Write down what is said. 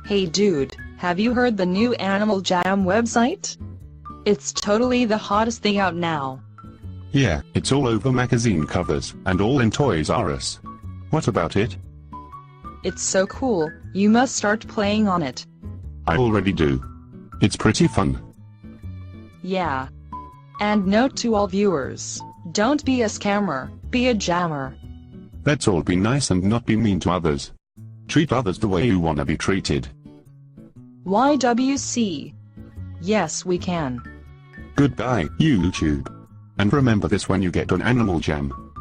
Hey dude, have you heard the new Animal Jam website? It's totally the hottest thing out now. Yeah, it's all over magazine covers, and all in Toys R Us. What about it? It's so cool, you must start playing on it. I already do. It's pretty fun. Yeah. And note to all viewers, don't be a scammer, be a jammer. Let's all be nice and not be mean to others. Treat others the way you wanna be treated. YWC. Yes, we can. Goodbye, YouTube. And remember this when you get on Animal Jam.